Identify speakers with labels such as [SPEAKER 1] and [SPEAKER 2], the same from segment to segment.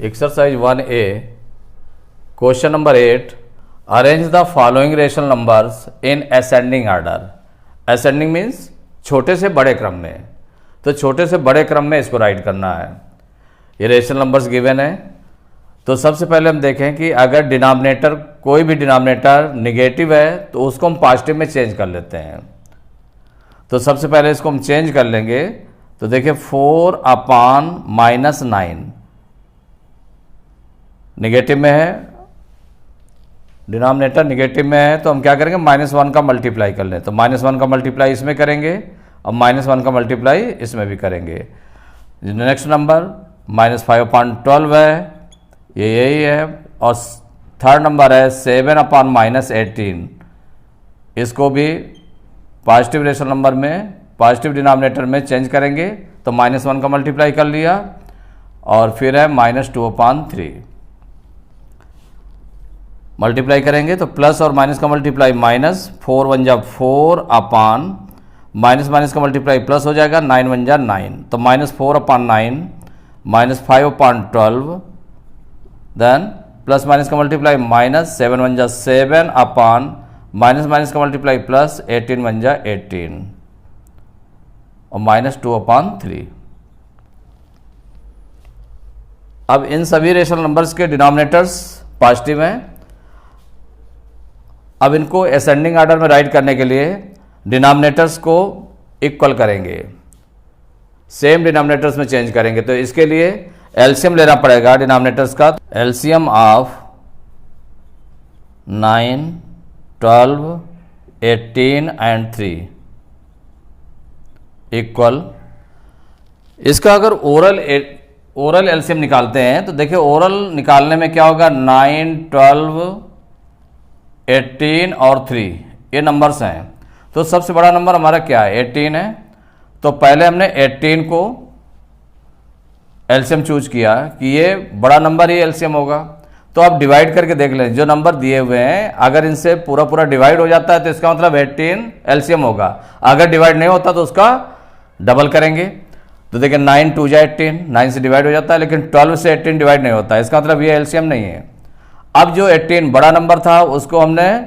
[SPEAKER 1] Exercise 1A, question number 8. Arrange the following rational numbers in ascending order. Ascending means छोटे से बड़े क्रम में, तो छोटे से बड़े क्रम में इसको राइट करना है। ये रेशनल नंबर्स गिवन है। तो सबसे पहले हम देखें कि अगर डिनोमिनेटर, कोई भी डिनोमिनेटर निगेटिव है तो उसको हम पॉजिटिव में चेंज कर लेते हैं। तो सबसे पहले इसको हम चेंज कर लेंगे। तो देखिए 4/-9 निगेटिव में है, डिनोमिनेटर निगेटिव में है, तो हम क्या करेंगे, -1 का मल्टीप्लाई कर लें। तो -1 का मल्टीप्लाई इसमें करेंगे और -1 का मल्टीप्लाई इसमें भी करेंगे। नेक्स्ट नंबर -5/12 है, ये यही है। और थर्ड नंबर है 7/-18, इसको भी पॉजिटिव रेशनल नंबर में पॉजिटिव डिनोमिनेटर में चेंज करेंगे। तो -1 का मल्टीप्लाई कर लिया और फिर है -2/3 मल्टीप्लाई करेंगे। तो प्लस और माइनस का मल्टीप्लाई -4 1 जा 4 अपान माइनस का मल्टीप्लाई प्लस हो जाएगा, 9 1 जा 9। तो -4/9 -5/12 देन प्लस माइनस का मल्टीप्लाई -7 1 जा 7 अपान माइनस का मल्टीप्लाई प्लस 18 1 जा 18 और -2/3। अब इन सभी रेशनल नंबर्स के डिनोमिनेटर्स पॉजिटिव हैं। अब इनको असेंडिंग ऑर्डर में राइट करने के लिए डिनोमिनेटर्स को इक्वल करेंगे, सेम डिनोमिनेटर्स में चेंज करेंगे। तो इसके लिए एलसीएम लेना पड़ेगा डिनोमिनेटर्स का। एलसीएम ऑफ 9 12 18 एंड 3 इक्वल, इसका अगर ओरल एलसीएम निकालते हैं तो देखिए ओरल निकालने में क्या होगा, 9 12 18 और 3 ये नंबर्स हैं। तो सबसे बड़ा नंबर हमारा क्या है, 18 है। तो पहले हमने 18 को एलसीएम चूज किया कि ये बड़ा नंबर ही एलसीएम होगा। तो आप डिवाइड करके देख लें, जो नंबर दिए हुए हैं अगर इनसे पूरा डिवाइड हो जाता है तो इसका मतलब 18 एलसीएम होगा। अगर डिवाइड नहीं होता तो उसका डबल करेंगे। तो देखिए 9 2 जा 18, 9 से डिवाइड हो जाता है, लेकिन 12 से 18 डिवाइड नहीं होता है, इसका मतलब ये एलसीएम नहीं है। अब जो 18 बड़ा नंबर था उसको हमने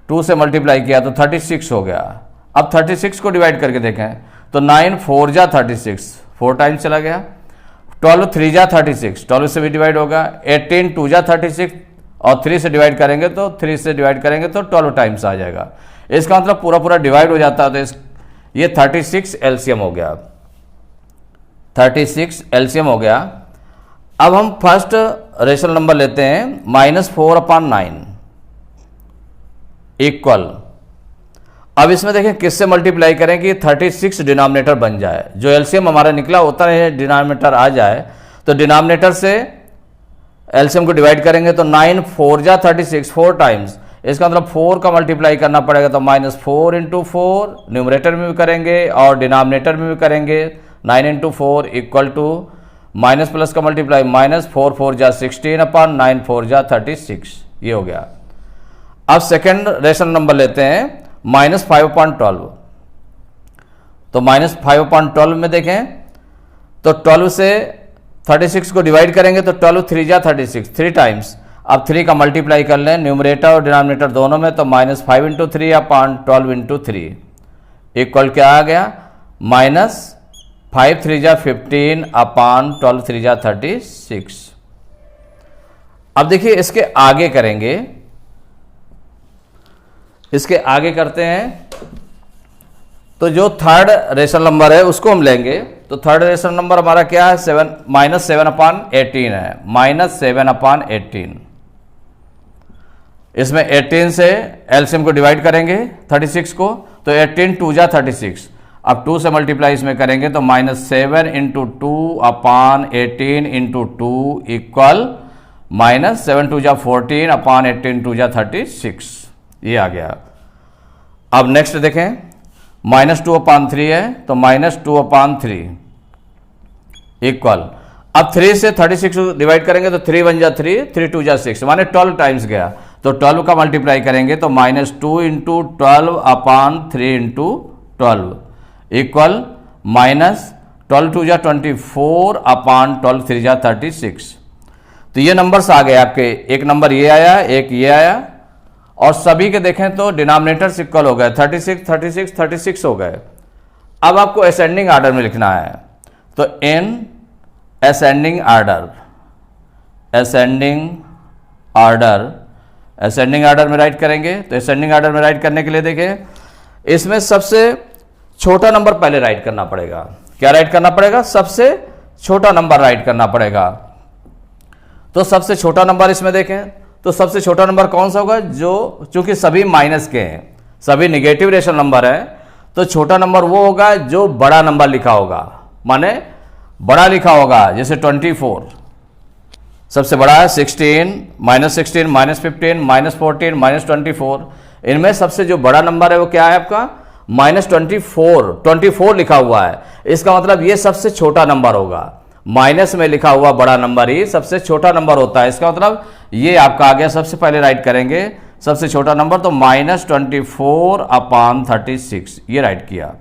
[SPEAKER 1] 2 से मल्टीप्लाई किया तो 36 हो गया। अब 36 को डिवाइड करके देखें तो 9 4 जा 36, 4 टाइम्स चला गया। 12 3 जा 36, 12 से भी डिवाइड होगा। 18 2 जा 36 और 3 से डिवाइड करेंगे तो 3 से डिवाइड करेंगे तो 12 टाइम्स आ जाएगा। इसका मतलब पूरा डिवाइड हो जाता है। तो ये 36 एलसीएम हो गया, 36 एलसीएम हो गया। अब हम फर्स्ट रेशनल नंबर लेते हैं -4/9 इक्वल। अब इसमें देखें किससे मल्टीप्लाई करें कि 36 डिनोमिनेटर बन जाए, जो एलसीएम हमारा निकला होता है डिनोमिनेटर आ जाए। तो डिनोमिनेटर से एलसीएम को डिवाइड करेंगे तो 9 4 जा 36 4 टाइम्स, इसका मतलब 4 का मल्टीप्लाई करना पड़ेगा। तो -4 × 4 न्यूमरेटर में भी करेंगे और डिनोमिनेटर में भी करेंगे। 9 × 4 इक्वल टू माइनस प्लस का मल्टीप्लाई -4 4 जा 16 अपान 9 4 जा 36, ये हो गया। अब सेकेंड रेशनल नंबर लेते हैं -5/12। तो -5/12 में देखें तो 12 से 36 को डिवाइड करेंगे तो 12 3 जा 36 3 टाइम्स। अब 3 का मल्टीप्लाई कर लें न्यूमरेटर और डिनोमिनेटर दोनों में, तो -5 × 3 अपान 12 × 3 इक्वल क्या आ गया, -5 3 जा 15 अपान 12 3 जा 36। अब देखिए इसके आगे करेंगे, इसके आगे करते हैं। तो जो थर्ड रेशनल नंबर है उसको हम लेंगे। तो थर्ड रेशनल नंबर हमारा क्या है, -7/18 है, -7/18। इसमें 18 से एलसीएम को डिवाइड करेंगे 36 को, तो 18 2 जा 36। अब 2 से मल्टीप्लाई इसमें करेंगे तो -7 × 2 अपान 18 × 2 इक्वल -7 2 जा 14 अपान 18 2 जा 36, ये आ गया। अब नेक्स्ट देखें -2/3 है, तो -2/3 इक्वल, अब 3 से 36 डिवाइड करेंगे तो 3 1 जा 3 3 2 जा 6, माने 12 टाइम्स गया। तो 12 का मल्टीप्लाई करेंगे तो -2 × 12 अपान 3 × 12 इक्वल -12 2 जा 24 अपान 12 3 जा 36। तो ये नंबर्स आ गए आपके, एक नंबर ये आया, एक ये आया, और सभी के देखें तो डिनोमिनेटर्स इक्वल हो गए, 36 36 36 हो गए। अब आपको असेंडिंग आर्डर में लिखना है, तो in ascending order, ascending order में राइट करेंगे। तो असेंडिंग आर्डर में राइट करने के लिए देखिए, इसमें सबसे छोटा नंबर पहले राइट करना पड़ेगा। क्या राइट करना पड़ेगा? सबसे छोटा नंबर राइट करना पड़ेगा। तो सबसे छोटा नंबर इसमें देखें, तो सबसे छोटा नंबर कौन सा होगा? जो, चूंकि सभी माइनस के हैं, सभी निगेटिव रेशनल नंबर है, तो छोटा नंबर वो होगा जो बड़ा नंबर लिखा होगा, माने बड़ा लिखा होगा। जैसे 24 सबसे बड़ा है, 16, -16, -15, -14, -24। इनमें सबसे जो बड़ा नंबर है वो क्या है आपका? -24 लिखा हुआ है। इसका मतलब ये सबसे छोटा नंबर होगा। माइनस में लिखा हुआ बड़ा नंबर ही सबसे छोटा नंबर होता है। इसका मतलब ये आपका आ गया। सबसे पहले राइट करेंगे सबसे छोटा नंबर, तो -24/36 ये राइट किया।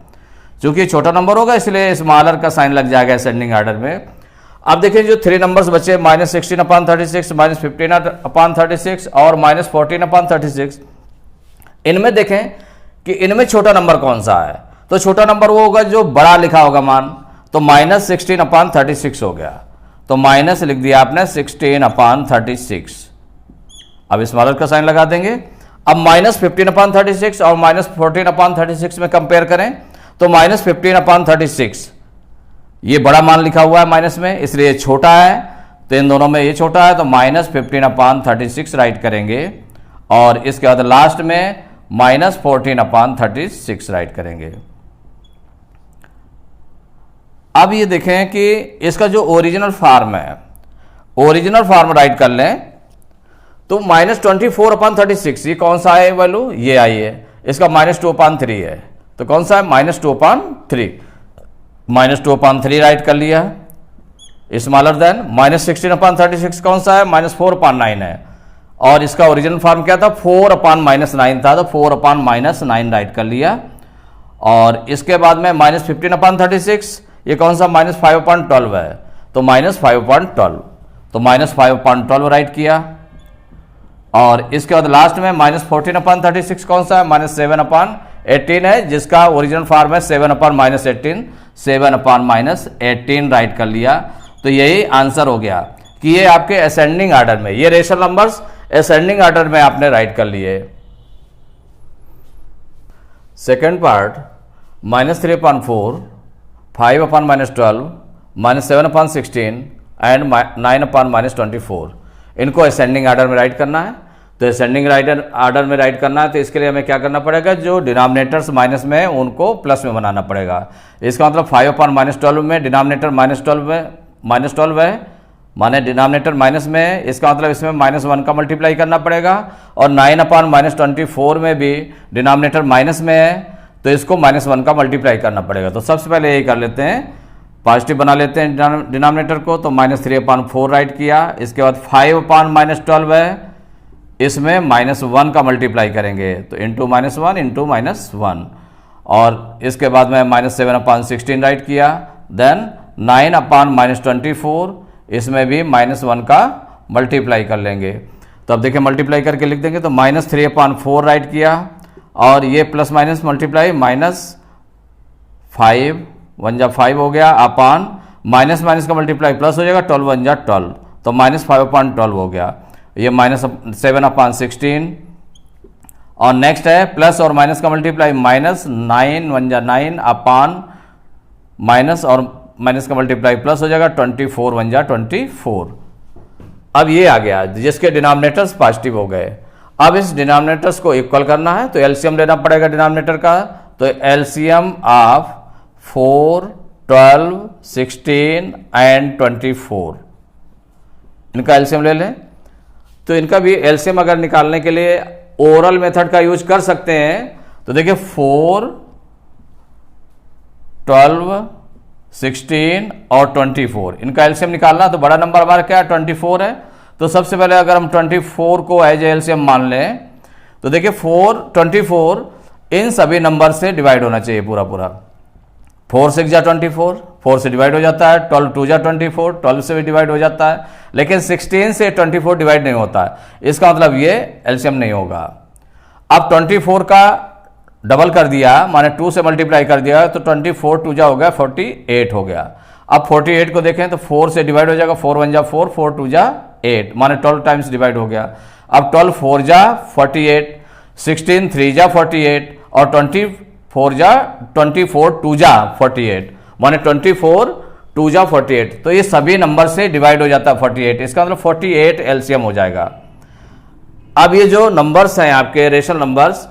[SPEAKER 1] चूंकि छोटा नंबर होगा इसलिए स्मॉलर का साइन लग जाएगा असेंडिंग आर्डर में। अब देखिए जो 3 नंबर्स बचे, -16/36, -15/36 और -14/36, इनमें देखें कि इनमें छोटा नंबर कौन सा है? तो छोटा नंबर वो होगा जो बड़ा लिखा होगा मान, तो -16/36 हो गया। तो माइनस लिख दिया आपने 16/36। अब स्मॉलर का साइन लगा देंगे। अब -15/36 और -14/36 में कंपेयर करें, तो -15/36 ये बड़ा मान लिखा हुआ है माइनस में, इसलिए छोटा है, तो इन दोनों में ये छोटा है, तो -15/36 राइट करेंगे। और इसके बाद लास्ट में -14/36 राइट करेंगे। अब ये देखें कि इसका जो ओरिजिनल फॉर्म है, ओरिजिनल फॉर्म राइट कर लें, तो -24/36 ये कौन सा है वैल्यू? ये आई है। इसका -2/3 है, तो कौन सा है? -2/3। -2/3 राइट कर लिया। स्मॉलर देन -16/36 कौन सा है? -4/9 है। और इसका ओरिजिनल फॉर्म क्या था? 4/-9 था, तो 4/-9 राइट कर लिया। और इसके बाद में -15/36 ये कौन सा? -5/12 है, तो -5/12, तो -5/12 राइट किया। और इसके बाद लास्ट में -14/36 कौन सा है? -7/18 है, जिसका ओरिजिनल फॉर्म है 7/-18, 7/-18 राइट कर लिया। तो यही आंसर हो गया कि ये आपके असेंडिंग आर्डर में, ये रेशनल नंबर्स असेंडिंग आर्डर में आपने राइट कर लिए। सेकेंड पार्ट, -3/4, 5/-12, -7/16 एंड 9/-24, इनको असेंडिंग आर्डर में राइट करना है। तो असेंडिंग आर्डर में राइट करना है, तो इसके लिए हमें क्या करना पड़ेगा? जो डिनोमिनेटर्स माइनस में है उनको प्लस में बनाना पड़ेगा। इसका मतलब 5/-12 में डिनोमिनेटर -12 है, माने डिनोमिनेटर माइनस में है, इसका मतलब इसमें -1 का मल्टीप्लाई करना पड़ेगा। और 9/-24 में भी डिनोमिनेटर माइनस में है, तो इसको -1 का मल्टीप्लाई करना पड़ेगा। तो सबसे पहले यही कर लेते हैं, पॉजिटिव बना लेते हैं डिनोमिनेटर को। तो -3/4 राइट किया। इसके बाद 5/-12 है, इसमें -1 का मल्टीप्लाई करेंगे, तो इंटू -1 इंटू -1। और इसके बाद में -7/16 राइट किया। देन 9/-24, इसमें भी -1 का मल्टीप्लाई कर लेंगे। तो अब देखिए मल्टीप्लाई करके लिख देंगे, तो -3/4 राइट किया। और ये प्लस माइनस मल्टीप्लाई, -5 1 जा 5 हो गया, अपान माइनस का मल्टीप्लाई प्लस हो जाएगा, 12 1 जा 12, तो -5/12 हो गया। ये -7/16। और नेक्स्ट है प्लस और माइनस का मल्टीप्लाई, -9 1 जा 9, अपान माइनस और माइनस का मल्टीप्लाई प्लस हो जाएगा, 24 1 जा 24। अब ये आ गया जिसके डिनोमिनेटर्स पॉजिटिव हो गए। अब इस डिनोमिनेटर्स को इक्वल करना है, तो एलसीएम लेना पड़ेगा डिनोमिनेटर का। तो एलसीएम ऑफ 4, 12, 16 एंड 24, इनका एलसीएम ले लें। तो इनका भी एलसीएम अगर निकालने के लिए ओरल मेथड का यूज कर सकते हैं। तो देखिए 4, 12, 16 और 24, इनका एलसीएम निकालना। तो बड़ा नंबर हमारा क्या है? 24 है। तो सबसे पहले अगर हम 24 को एज एलसीएम मान लें, तो देखिए 24 इन सभी नंबर से डिवाइड होना चाहिए पूरा। 4 6 जा 24, 4 से डिवाइड हो जाता है, 12 2 जा 24, 12 से भी डिवाइड हो जाता है, लेकिन 16 से 24 डिवाइड नहीं होता है। इसका मतलब ये एलसीएम नहीं होगा। अब 24 का डबल कर दिया, माने 2 से मल्टीप्लाई कर दिया, तो 24 2 जा हो गया 48 हो गया। अब 48 को देखें तो 4 से डिवाइड हो जाएगा, 4 1 जा 4, 4 2 जा 8, माने 12 टाइम्स डिवाइड हो गया। अब 12 4 जा 48, 16 3 जा 48 और 24 जा 24 2 जा 48, माने 24 2 जा 48। तो ये सभी नंबर से डिवाइड हो जाता है 48, इसका मतलब 48 एलसीएम हो जाएगा। अब ये जो नंबर्स हैं आपके रेशनल नंबर्स,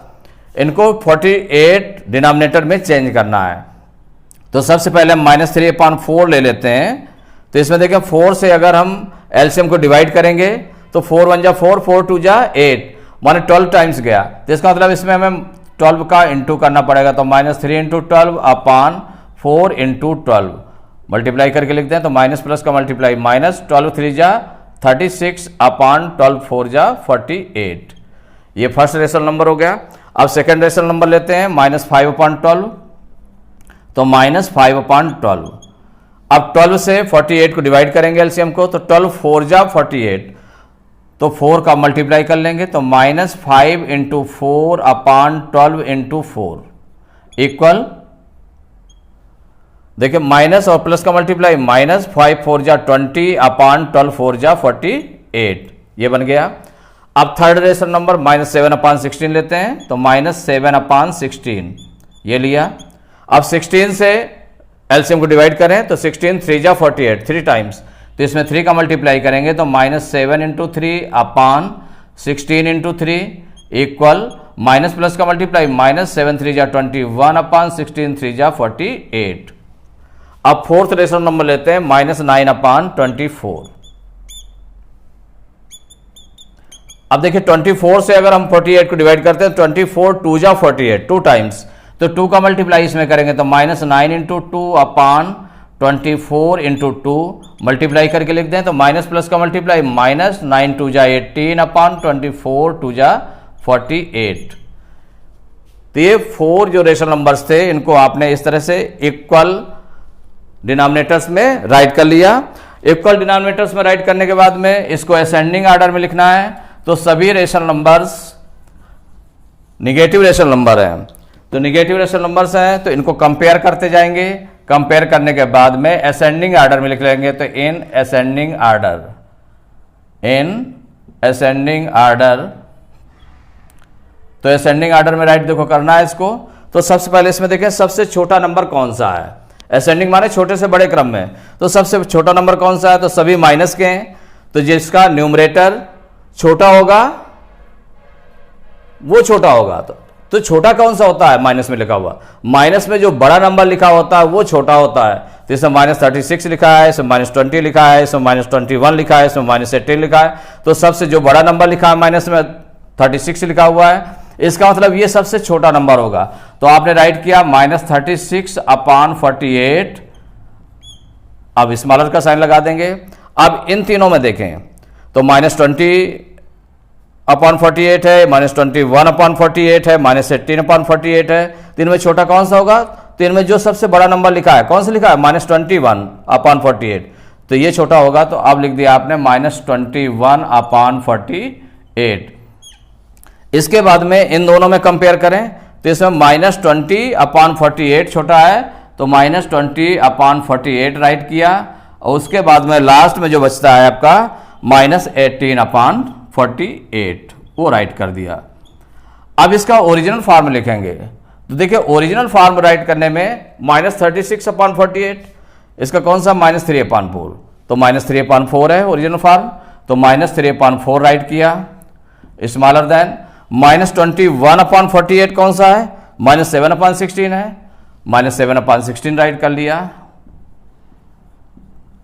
[SPEAKER 1] इनको 48 डिनोमिनेटर में चेंज करना है। तो सबसे पहले हम -3/4 ले लेते हैं। तो इसमें देखें 4 से अगर हम एलसीएम को डिवाइड करेंगे तो 4 1 जा 4, 4 2 जा 8, माने 12 टाइम्स गया। तो इसका मतलब इसमें हमें 12 का इंटू करना पड़ेगा। तो -3 × 12/4 × 12 मल्टीप्लाई करके लिखते हैं। तो माइनस प्लस का मल्टीप्लाई, -12 3 जा 36/12 4 जा 48। ये फर्स्ट रेशनल नंबर हो गया। अब सेकेंड रेशनल नंबर लेते हैं -5/12, तो -5/12। अब 12 से 48 को डिवाइड करेंगे एलसीएम को, तो 12 4 जा 48, तो 4 का मल्टीप्लाई कर लेंगे। तो -5 × 4/12 × 4 इक्वल, देखिए माइनस और प्लस का मल्टीप्लाई, -5 4 जा 20/12 4 जा 48, ये बन गया। अब थर्ड रेशनल नंबर -7/16 लेते हैं। तो -7/16 ये लिया। अब 16 से एलसीएम को डिवाइड करें तो 16 3 जा 48, 3 टाइम्स, तो इसमें 3 का मल्टीप्लाई करेंगे। तो -7 × 3/16 × 3 इक्वल, माइनस प्लस का मल्टीप्लाई, -7 3 जा 21/16 3 जा 48। अब फोर्थ रेशनल नंबर लेते हैं -9/24। अब देखिए 24 से अगर हम 48 को डिवाइड करते हैं, 24 2 जा 48, 2 टाइम्स, तो 2 का मल्टीप्लाई इसमें करेंगे। तो -9 × 2/24 × 2 मल्टीप्लाई करके लिख दें। तो माइनस प्लस का मल्टीप्लाई, -9 2 जा 18/24 2 जा 48। तो ये 4 जो रेशनल नंबर्स थे, इनको आपने इस तरह से इक्वल डिनोमिनेटर्स में राइट कर लिया। इक्वल डिनोमिनेटर्स में राइट करने के बाद में इसको असेंडिंग ऑर्डर में लिखना है। तो सभी rational numbers negative rational number हैं, तो निगेटिव रेशनल नंबर्स हैं, तो इनको कंपेयर करते जाएंगे। कंपेयर करने के बाद में असेंडिंग ऑर्डर में लिख लेंगे। तो इन असेंडिंग ऑर्डर, तो असेंडिंग ऑर्डर में राइट देखो करना है इसको। तो सबसे पहले इसमें देखें सबसे छोटा नंबर कौन सा है। असेंडिंग माने छोटे से बड़े क्रम में, तो सबसे छोटा नंबर कौन सा है। तो सभी माइनस के हैं, तो जिसका न्यूमरेटर छोटा होगा वो छोटा होगा। तो छोटा कौन सा होता है, माइनस में लिखा हुआ। माइनस में जो बड़ा नंबर लिखा होता है वो छोटा होता है। तो इसमें -36 लिखा है, इसमें -20 लिखा है, इसमें -21 लिखा है, इसमें -18 लिखा है। तो सबसे जो बड़ा नंबर लिखा है माइनस में 36 लिखा हुआ है, इसका मतलब ये सबसे छोटा नंबर होगा। तो आपने राइट किया -36/48। अब स्मॉलर का साइन लगा देंगे। अब इन तीनों में देखें तो -20/48 है, -21/48 है, -18/48 है। तो इनमें छोटा कौन सा होगा। तो इनमें जो सबसे बड़ा नंबर लिखा है, कौन सा लिखा है, -21/48, तो ये छोटा होगा। तो अब लिख दिया आपने -21/48। इसके बाद में इन दोनों में कंपेयर करें तो इसमें -20/48 छोटा है, तो -20/48 राइट किया। और उसके बाद में लास्ट में जो बचता है आपका -18/48 वो राइट कर दिया। अब इसका ओरिजिनल फॉर्म लिखेंगे। तो देखिए ओरिजिनल फॉर्म राइट करने में -36/48, इसका कौन सा -3/4, तो -3/4 है ओरिजिनल फॉर्म। तो -3/4 राइट किया। स्मॉलर देन -21/48 कौन सा है, -7/16 है, -7/16 राइट कर लिया।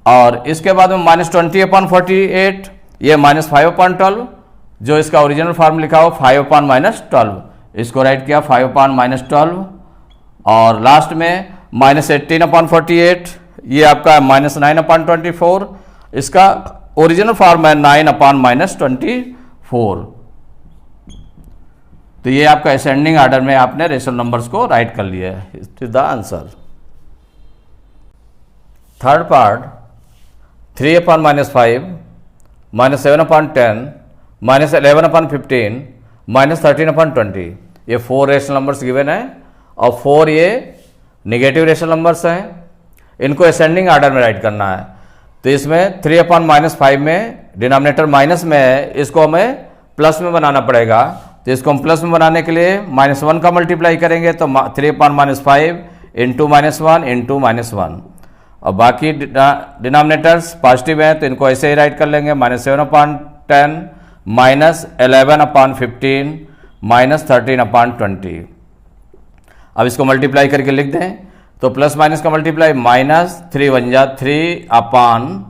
[SPEAKER 1] और इसके बाद में -20/48 ये -5/12, जो इसका ओरिजिनल फॉर्म लिखा हो 5/-12, इसको राइट किया 5/-12। और लास्ट में -18/48 ये आपका -9/24, इसका ओरिजिनल फॉर्म है 9/-24। तो ये आपका असेंडिंग ऑर्डर में आपने रेशनल नंबर्स को राइट कर लिया है। It is the answer. Third part 3/-5 -7/10 -11/15 -13/20, ये 4 रेशनल नंबर्स गिवन है और 4 ये निगेटिव रेशनल नंबर्स हैं। इनको असेंडिंग आर्डर में राइट करना है। तो इसमें 3/-5 में डिनोमिनेटर माइनस में है, इसको हमें प्लस में बनाना पड़ेगा। तो इसको हम प्लस में बनाने के लिए -1 का मल्टीप्लाई करेंगे, तो 3/-5 इंटू -1 इंटू -1, और बाकी डिनोमिनेटर्स पॉजिटिव हैं तो इनको ऐसे ही राइट कर लेंगे, -7/10 -11/15 -13/20। अब इसको मल्टीप्लाई करके लिख दें, तो प्लस माइनस का मल्टीप्लाई, -3 1 जा 3 अपान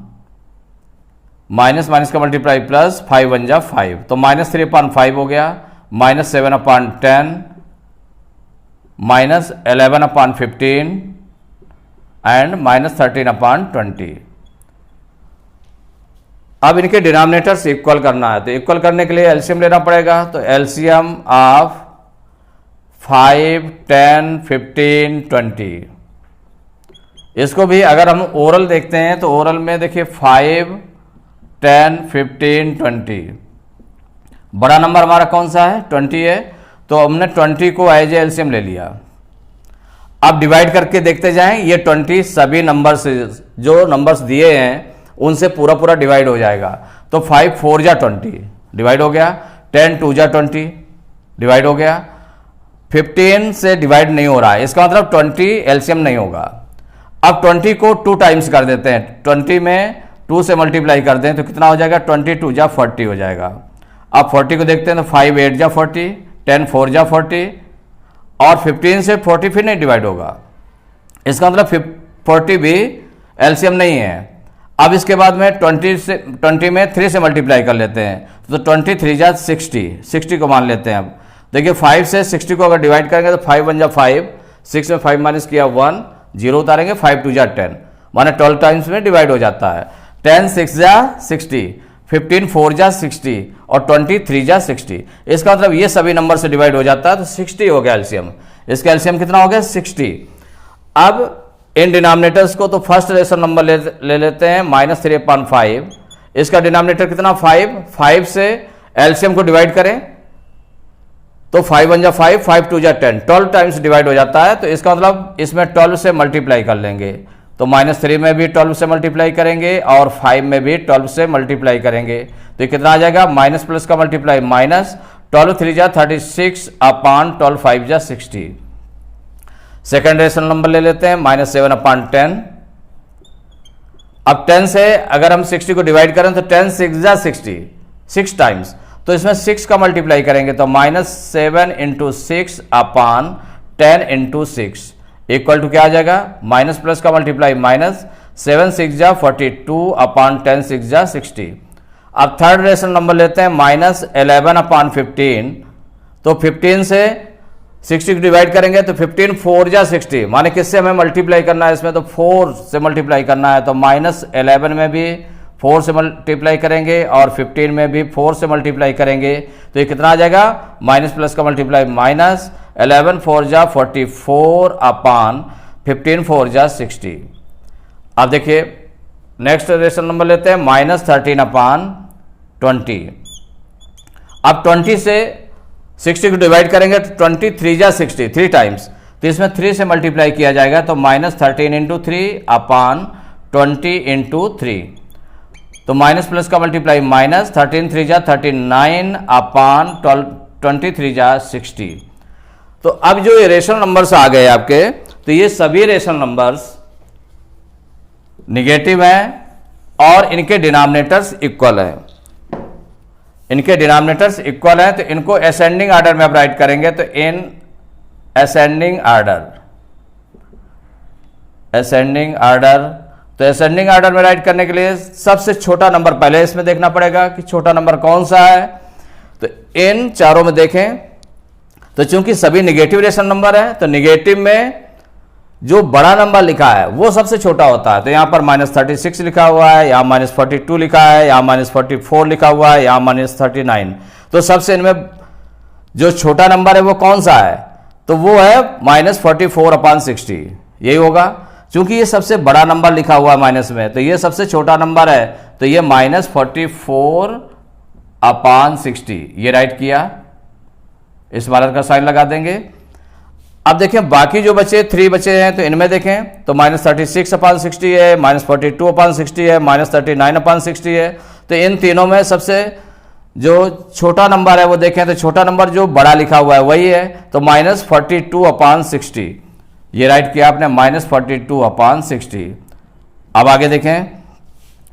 [SPEAKER 1] माइनस का मल्टीप्लाई प्लस 5 1 जा 5, तो -3/5 हो गया, -7/10 -11/15 एंड -13/20। अब इनके डिनोमिनेटर्स इक्वल करना है, तो इक्वल करने के लिए एलसीएम लेना पड़ेगा। तो एलसीएम ऑफ 5 10 15 20, इसको भी अगर हम ओरल देखते हैं तो ओरल में देखिए 5 10 15 20, बड़ा नंबर हमारा कौन सा है 20 है, तो हमने 20 को एज एलसीएम ले लिया। अब डिवाइड करके देखते जाएं, ये 20 सभी नंबर से जो नंबर्स दिए हैं उनसे पूरा पूरा डिवाइड हो जाएगा। तो 5 4 जा 20 डिवाइड हो गया, 10 2 जा 20 डिवाइड हो गया, 15 से डिवाइड नहीं हो रहा है, इसका मतलब 20 एलसीएम नहीं होगा। अब 20 को 2 टाइम्स कर देते हैं, 20 में 2 से मल्टीप्लाई कर दें तो कितना हो जाएगा, 20 2 जा 40 हो जाएगा। अब 40 को देखते हैं तो 5 8 जा 40, 10 4 जा 40, और 15 से 40 फिर नहीं डिवाइड होगा, इसका मतलब 40 भी एलसीएम नहीं है। अब इसके बाद में 20 में 3 से मल्टीप्लाई कर लेते हैं, तो 20 3 जा 60 को मान लेते हैं। अब देखिए 5 से 60 को अगर डिवाइड करेंगे तो 5 1 जा 5, 6 में 5 माइनस किया 1, 0 उतारेंगे, 5 2 जा 10, माने 12 टाइम्स में डिवाइड हो जाता है। 10 6 जा 60, 15 4 जा 60 और 20 3 जा 60, इसका मतलब ये सभी नंबर से डिवाइड हो जाता है, तो 60 हो गया एलसीएम। इसका एलसीएम कितना हो गया 60। अब इन डिनोमिनेटर्स को तो फर्स्ट रेशनल नंबर ले लेते हैं -3/5, इसका डिनोमिनेटर कितना 5 से एलसीएम को डिवाइड करें तो 5 1 जा 5, 5 2 जा 10, 12 टाइम्स डिवाइड हो जाता है, तो इसका मतलब इसमें 12 से मल्टीप्लाई कर लेंगे, तो -3 में भी 12 से मल्टीप्लाई करेंगे और 5 में भी 12 से मल्टीप्लाई करेंगे, तो कितना आ जाएगा, माइनस प्लस का मल्टीप्लाई, -12 3 जा 36 अपान 12 5 जा 60। सेकेंड रेशनल नंबर ले लेते हैं -7/10। अब 10 से अगर हम 60 को डिवाइड करें तो 10 6 जा 60, 6 टाइम्स, तो इसमें 6 का मल्टीप्लाई करेंगे तो -7 × 6 अपान 10 × 6 इक्वल टू क्या आ जाएगा, माइनस प्लस का मल्टीप्लाई, -7 6 जा 42 अपान 10 6 जा 60। अब थर्ड रेशनल नंबर लेते हैं -11/15, तो 15 से 60 को डिवाइड करेंगे तो 15 4 जा 60, माने किससे हमें मल्टीप्लाई करना है इसमें, तो 4 से मल्टीप्लाई करना है, तो -11 में भी 4 से मल्टीप्लाई करेंगे और 15 में भी 4 से मल्टीप्लाई करेंगे, तो ये कितना आ जाएगा, माइनस प्लस का मल्टीप्लाई, -11 4 जा 44 अपान 15 4 जा 60। अब देखिए नेक्स्ट रेशनल नंबर लेते हैं -13/20। अब 20 से 60 को डिवाइड करेंगे तो 20 3 जा 60, 3 टाइम्स, तो इसमें 3 से मल्टीप्लाई किया जाएगा, तो -13 × 3 अपान 20 × 3, तो माइनस प्लस का मल्टीप्लाई, -13 3 जा 39 अपान 23 जा 60। तो अब जो ये रेशनल नंबर्स आ गए आपके, तो ये सभी रेशनल नंबर्स निगेटिव हैं और इनके डिनोमिनेटर्स इक्वल हैं, इनके डिनोमिनेटर्स इक्वल हैं, तो इनको असेंडिंग आर्डर में आप राइट करेंगे, तो in ascending order, ascending order, तो असेंडिंग आर्डर में राइट करने के लिए सबसे छोटा नंबर पहले इसमें देखना पड़ेगा कि छोटा नंबर कौन सा है, तो इन चारों में देखें, तो चूंकि सभी निगेटिव रेशनल नंबर है, तो निगेटिव में जो बड़ा नंबर लिखा है वो सबसे छोटा होता है, तो यहां पर -36 लिखा हुआ है, यहां -42 लिखा है, यहां -44 लिखा हुआ है, यहां -39, तो सबसे इनमें जो छोटा नंबर है वो कौन सा है, तो वो है -44/60, यही होगा। चूंकि ये सबसे बड़ा नंबर लिखा हुआ है माइनस में, तो ये सबसे छोटा नंबर है, तो ये -44/60 ये राइट किया, इस वाला का साइन लगा देंगे। अब देखें बाकी जो बचे 3 बचे हैं, तो इनमें देखें तो -36/60 है, -42/60 है, -39/60 है। तो इन तीनों में सबसे जो छोटा नंबर है वो देखें तो छोटा नंबर जो बड़ा लिखा हुआ है वही है, तो -42/60 ये राइट किया आपने, -42/60। अब आगे देखें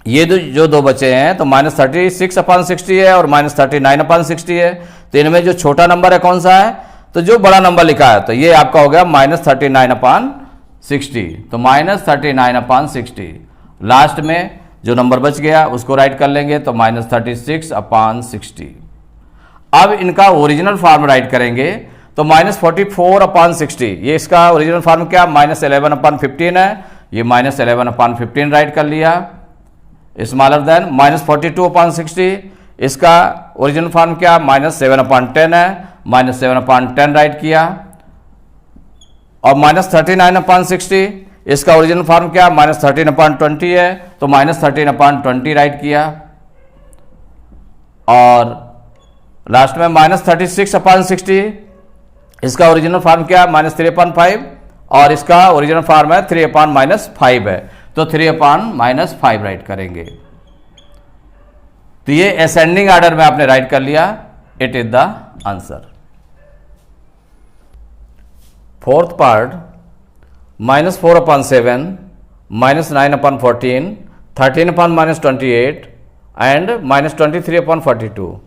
[SPEAKER 1] ये जो दो बचे हैं तो -36/60 है और -39/60 है। तो इनमें जो छोटा नंबर है कौन सा है, तो जो बड़ा नंबर लिखा है, तो ये आपका हो गया -39/60। तो -39/60 लास्ट में जो नंबर बच गया उसको राइट कर लेंगे, तो -36/60। अब इनका ओरिजिनल फॉर्म राइट करेंगे, तो -44/60 ये इसका ओरिजिनल फॉर्म क्या, -11/15 है, ये -11/15 राइट कर लिया, स्मॉलर देन -42/60 इसका ओरिजिनल फॉर्म क्या, -7/10 है, -7/10 राइट किया। और -39/60 इसका ओरिजिनल फॉर्म क्या, -13/20 है, तो -13/20 राइट किया। और लास्ट में -36/60 इसका ओरिजिनल फॉर्म क्या, -3/5 और इसका ओरिजिनल फॉर्म है 3/-5 है, तो 3/-5 राइट करेंगे। तो ये असेंडिंग ऑर्डर में आपने राइट कर लिया, it is the answer. Fourth part -4/7, -9/14, 13/-28 and -23/42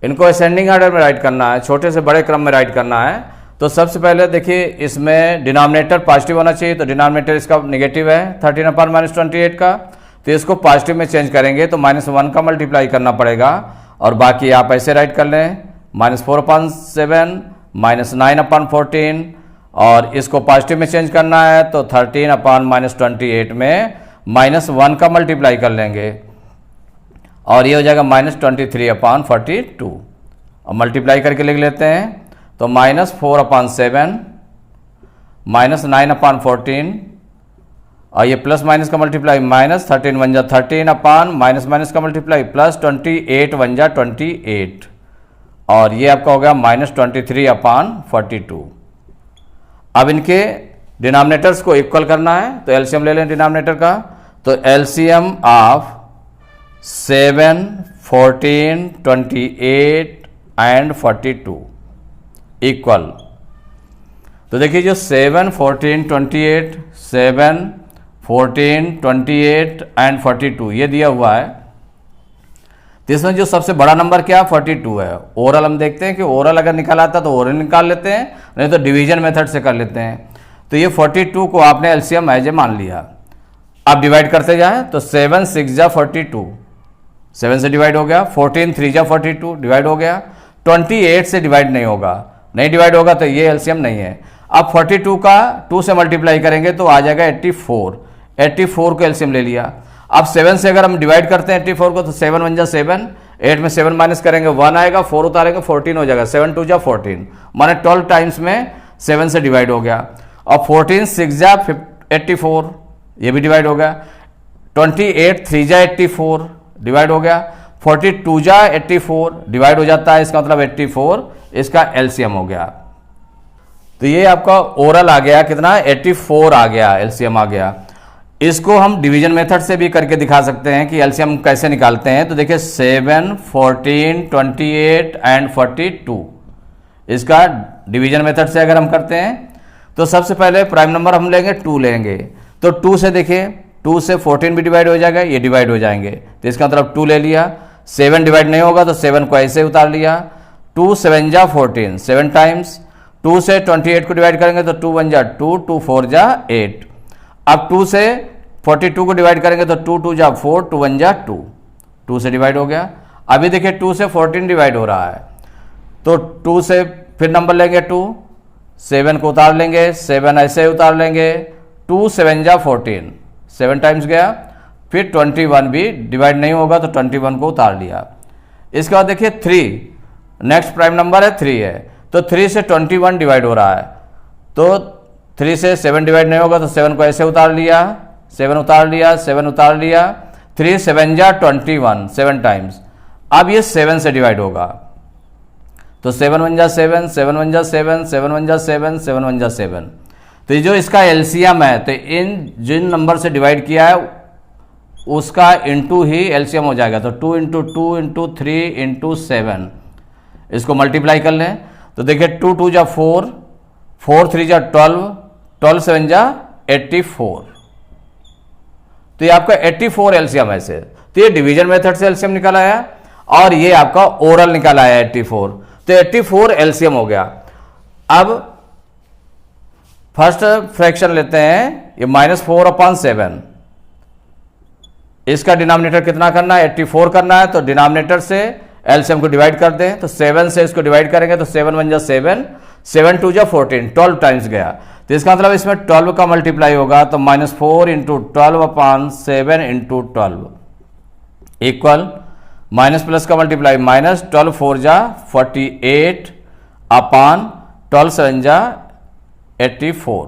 [SPEAKER 1] इनको असेंडिंग ऑर्डर में राइट करना है, छोटे से बड़े क्रम में राइट करना है। तो सबसे पहले देखिए इसमें डिनोमिनेटर पॉजिटिव होना चाहिए, तो डिनोमिनेटर इसका नेगेटिव है 13/-28 का, तो इसको पॉजिटिव में चेंज करेंगे तो -1 का मल्टीप्लाई करना पड़ेगा, और बाकी आप ऐसे राइट कर लें -4/7, -9/14, और इसको पॉजिटिव में चेंज करना है तो 13/-28 में -1 का मल्टीप्लाई कर लेंगे, और ये हो जाएगा -23/42। और मल्टीप्लाई करके लिख लेते हैं, तो -4/7, -9/14, और ये प्लस माइनस का मल्टीप्लाई -13 1 जा 13 अपान माइनस का मल्टीप्लाई +28 1 जा 28, और ये आपका हो गया -23/42। अब इनके डिनोमिनेटर्स को इक्वल करना है, तो एलसीएम ले लें डिनोमिनेटर का, तो एलसीएम ऑफ 7, 14, 28 एंड 42 इक्वल। तो देखिए जो 7, 14, 28, 7, 14, 28 एंड 42 ये दिया हुआ है, तो इसमें जो सबसे बड़ा नंबर क्या 42 है। ओरल हम देखते हैं कि ओरल अगर निकाल आता तो ओरल निकाल लेते हैं, नहीं तो डिवीजन मेथड से कर लेते हैं। तो ये 42 को आपने एलसीएम एज ए मान लिया। अब डिवाइड करते जाएं तो 7 6 जा 42, 7 से डिवाइड हो गया, 14 3 जा 42 डिवाइड हो गया, 28 से डिवाइड नहीं होगा, नहीं डिवाइड होगा तो ये एलसीएम नहीं है। अब 42 का 2 से मल्टीप्लाई करेंगे तो आ जाएगा 84, 84 को एलसीएम ले लिया। अब 7 से अगर हम डिवाइड करते हैं 84 को तो 7 1 जा 7, 8 में 7 माइनस करेंगे 1 आएगा, 4 उतारेंगे 14 हो जाएगा, 7 2 जा 14, माने 12 टाइम्स में 7 से डिवाइड हो गया। और 14 6 जा 84 ये भी डिवाइड हो गया, 28 3 जा 84 डिवाइड हो गया, 42 जा 84 डिवाइड हो जाता है, इसका मतलब 84 इसका एलसीएम हो गया। तो ये आपका ओरल आ गया कितना 84 आ गया, एलसीएम आ गया। इसको हम डिवीजन मेथड से भी करके दिखा सकते हैं कि एलसीएम कैसे निकालते हैं। तो देखिए 7, 14, 28 एंड 42 इसका डिवीजन मेथड से अगर हम करते हैं तो सबसे पहले प्राइम नंबर हम लेंगे 2 लेंगे, तो 2 से देखिए 2 से 14 भी डिवाइड हो जाएगा, ये डिवाइड हो जाएंगे, तो इसका मतलब 2 ले लिया। 7 डिवाइड नहीं होगा तो 7 को ऐसे उतार लिया, 2 7 जा 14 7 टाइम्स, 2 से 28 को डिवाइड करेंगे तो 2 1 जा 2, 2 4 जा 8। अब 2 से 42 को डिवाइड करेंगे तो 2 2 जा 4, 2 1 जा 2, 2 से डिवाइड हो गया। अभी देखिए 2 से 14 डिवाइड हो रहा है, तो 2 से फिर नंबर लेंगे 2, 7 को उतार लेंगे, 7 ऐसे उतार लेंगे, 2 7 जा 14 7 टाइम्स गया, फिर 21 भी डिवाइड नहीं होगा तो 21 को उतार लिया। इसके बाद देखिए 3 नेक्स्ट प्राइम नंबर है 3 है, तो 3 से 21 डिवाइड हो रहा है, तो 3 से 7 डिवाइड नहीं होगा तो 7 को ऐसे उतार लिया, 7 उतार लिया, 7 उतार लिया, 3 7 जा 21, 7 टाइम्स। अब ये 7 से डिवाइड होगा तो 7 1 जा 7, 7 1 जा 7, 7 1 जा 7, 7 1 जा 7। तो ये जो इसका एलसीएम है, तो इन जिन नंबर से डिवाइड किया है उसका इंटू ही एलसीएम हो जाएगा। तो 2 इंटू 2 इंटू 3 इंटू 7, इसको मल्टीप्लाई कर लें तो देखिए 2 2 जा 4, 4 3 जा 12, 12 7 जा 84। तो ये आपका 84 एलसीएम है से। तो ये डिवीजन मेथड से एलसीएम निकाला है और ये आपका ओरल निकाला है 84। तो 84 एलसीएम हो गया। अब फर्स्ट फ्रैक्शन लेते हैं, ये -4/7। इसका डिनोमिनेटर कितना करना है? 84 करना है। तो डिनोमिनेटर से एलसीएम को डिवाइड कर दें, तो 7 से इसको डिवाइड करेंगे तो 7 1 जा 7, 7 2 जा 14, 12 टाइम्स गया। तो इसका मतलब इसमें 12 का मल्टीप्लाई होगा तो -4 into 12/7 into 12 equal minus plus का मल्टीप्लाई -12 4 जा 48 अपान 12 7 जा 84।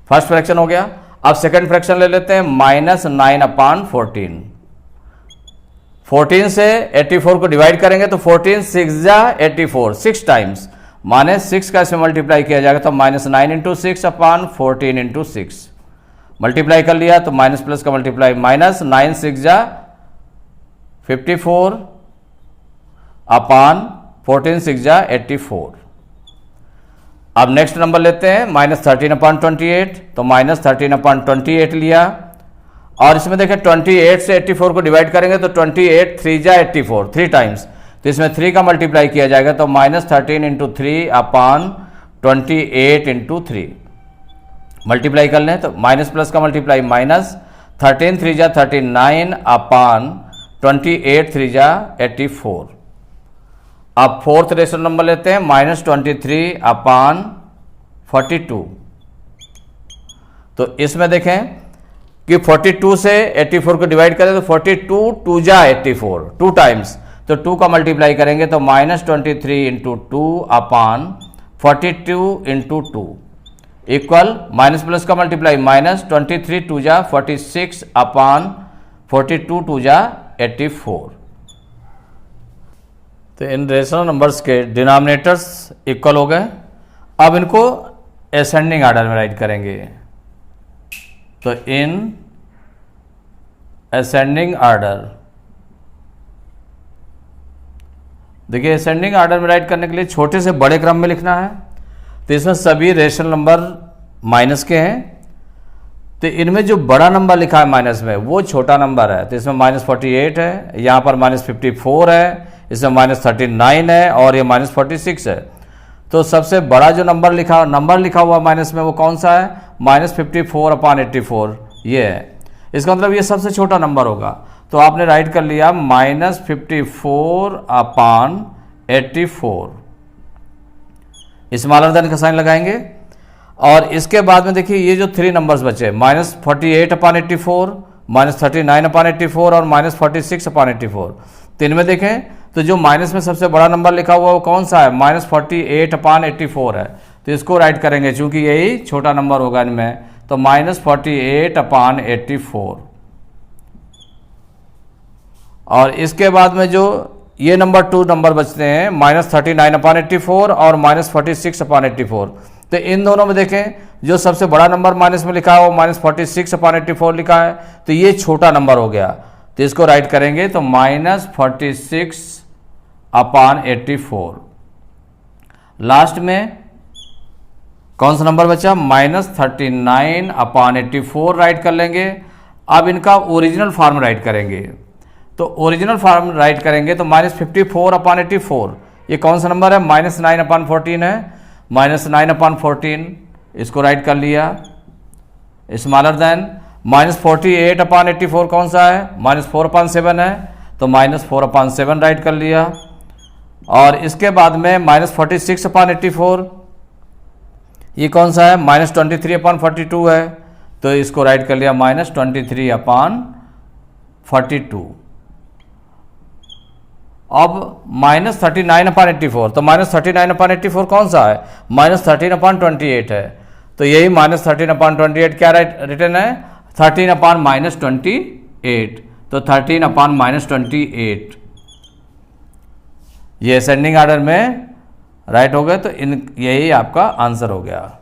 [SPEAKER 1] फर्स्ट फ्रैक्शन हो गया। अब सेकंड फ्रैक्शन ले लेते हैं, -9/14। 14 से 84 को डिवाइड करेंगे तो 14 6 जा 84, 6 टाइम्स, माने 6 का इसमें मल्टीप्लाई किया जाएगा तो -9 इंटू 6 अपान 14 इंटू 6 मल्टीप्लाई कर लिया तो माइनस प्लस का मल्टीप्लाई -9 6 जा 54 अपान 14 6 जा 84। अब नेक्स्ट नंबर लेते हैं -13/28, तो -13/28 लिया और इसमें देखें 28 से 84 को डिवाइड करेंगे तो 28 3 जा 84, 3 टाइम्स, तो इसमें 3 का मल्टीप्लाई किया जाएगा तो -13 इंटू 3 अपान 28 इंटू 3 मल्टीप्लाई कर लें तो माइनस प्लस का मल्टीप्लाई -13 3 जा 39 अपान 28 3 जा 84। अब फोर्थ रेशनल नंबर लेते हैं -23 अपान 42। तो इसमें देखें कि 42 से 84 को डिवाइड करें तो 42 2 जा 84, 2 टाइम्स, तो 2 का मल्टीप्लाई करेंगे तो -23 इंटू 2 अपान 42 इंटू 2 इक्वल माइनस प्लस का मल्टीप्लाई -23 2 जा 46 अपान 42 2 जा 84। तो इन रेशनल नंबर्स के डिनोमिनेटर्स इक्वल हो गए। अब इनको असेंडिंग आर्डर में राइट करेंगे। तो इन असेंडिंग आर्डर, देखिए असेंडिंग आर्डर में राइट करने के लिए छोटे से बड़े क्रम में लिखना है। तो इसमें सभी रेशनल नंबर माइनस के हैं, तो इनमें जो बड़ा नंबर लिखा है माइनस में वो छोटा नंबर है। तो इसमें -48 है, यहाँ पर -54 है, इसमें -39 है और ये -46 है। तो सबसे बड़ा जो नंबर लिखा हुआ माइनस में वो कौन सा है? -54/84 ये है। इसका मतलब ये सबसे छोटा नंबर होगा। तो आपने राइट कर लिया -54/84, स्मॉलर देन का साइन लगाएंगे। और इसके बाद में देखिए ये जो 3 नंबर्स बचे -48/84, -39/84 और -46/84। तो इनमें देखें तो जो माइनस में सबसे बड़ा नंबर लिखा हुआ वो कौन सा है? -48/84 है। तो इसको राइट करेंगे चूंकि यही छोटा नंबर होगा इनमें, तो -48/84। और इसके बाद में जो ये नंबर 2 नंबर बचते हैं -39/84 और -46/84। तो इन दोनों में देखें जो सबसे बड़ा नंबर माइनस में लिखा है वो -46/84 लिखा है, तो ये छोटा नंबर हो गया। तो इसको राइट करेंगे तो -46/84। लास्ट में कौन सा नंबर बचा? -39/84 राइट कर लेंगे। अब इनका ओरिजिनल फॉर्म राइट करेंगे। तो ओरिजिनल फॉर्म राइट करेंगे तो -54/84 ये कौन सा नंबर है? -9/14 है, -9/14 इसको राइट कर लिया। स्मॉलर देन -48/84 कौन सा है? -4/7 है, तो -4/7 राइट कर लिया। और इसके बाद में -46/84 ये कौन सा है? -23/42 है, तो इसको राइट कर लिया -23/42। अब -39/84, तो -39/84 कौन सा है? -13/28 है। तो यही -13/28 क्या रिटर्न है? 13/-28, तो 13/-28 ये असेंडिंग ऑर्डर में राइट हो गए। तो यही आपका आंसर हो गया।